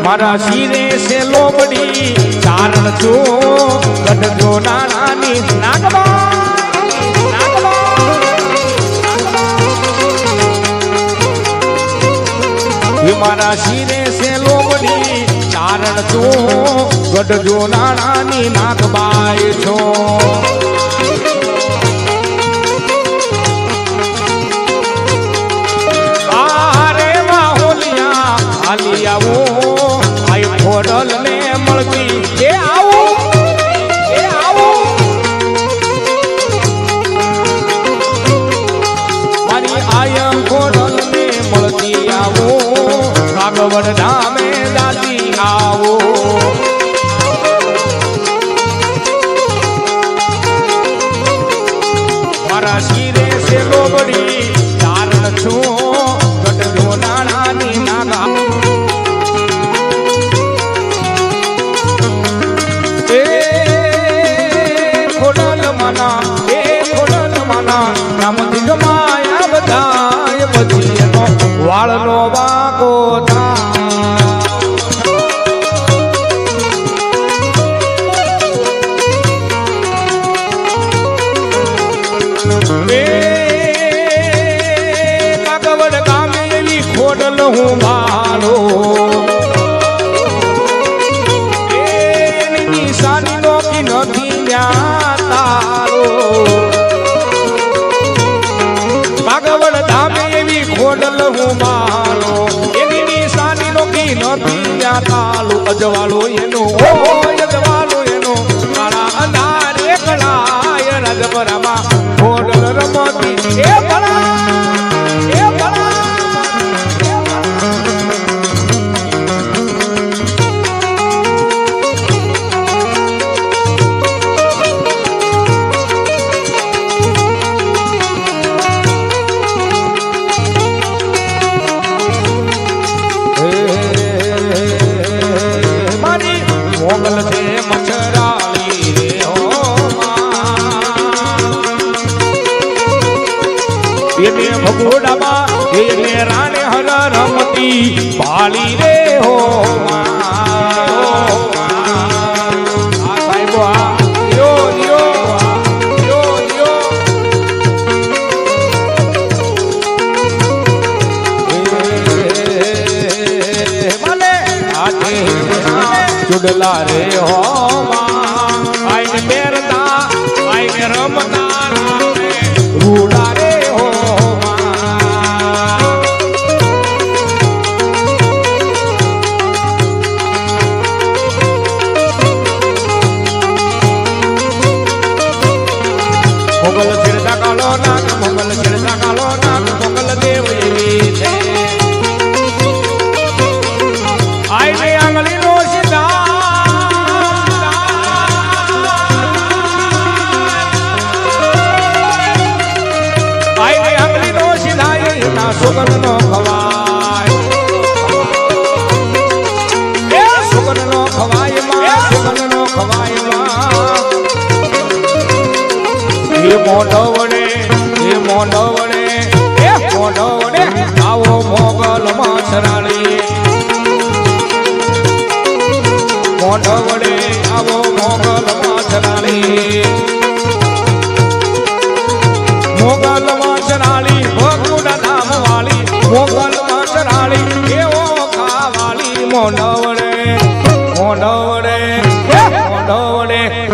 મારા શિરે છે લોબડી ચારણ છો ગઢજો નાનાની નાગબા મારા શિરે છે લોબડી ચારણ છો ગઢજો નાનાની નાગબાઈ છો હાલી આવો આય ખોડલ ને મળતી એ આવો મારી આય ખોડલ ને મળતી આવો કાગવડ ધામે દાદી આવો મારા શિરે છે લોબડી ચારણ છું ગઢજો નાણાની નાગા માયા બધાય પછી એનો વાળનો વાકો કાગવડ ગામે એવી ખોડલ હું ભાલો એની નિશાની નો કી નથી તારો કાગવડ ધામે એવી ખોડલ હું મારો એની નિશાની નો કી નથી તાલો અજવાળો એનો અજવાળો એનો મારા અંધારે કળાય રાજપરામાં ખોડલ રમતી એ ભલા એ ભલા મોગલ છે મચરાળી રે હો એને ભગોડામાં એને રાણે હર રમતી પાળી રે હો સાહેબો ચુડલા રે હો આઈને બેરતા આઈને રમતા રૂડા રે હો મોગલ છેડતા કાલો નાક મોગલ છેડતા કાલો નાક મોગલ દેવ એવી છે આઈને આંગળી નો સીધા સુગન નો ખવાય એ સુગન નો ખવાય માં સુગન નો ખવાય માં એ મોઢો વડે આવો મોગલ માછરાળી મોઢો વડે આવો મોગલ માછરાળી મોગલ માછરાળી ભગુડા ધામ વાળી મોગલ માછરાળી એવો ખાવાળી મોઢો વડે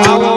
આવો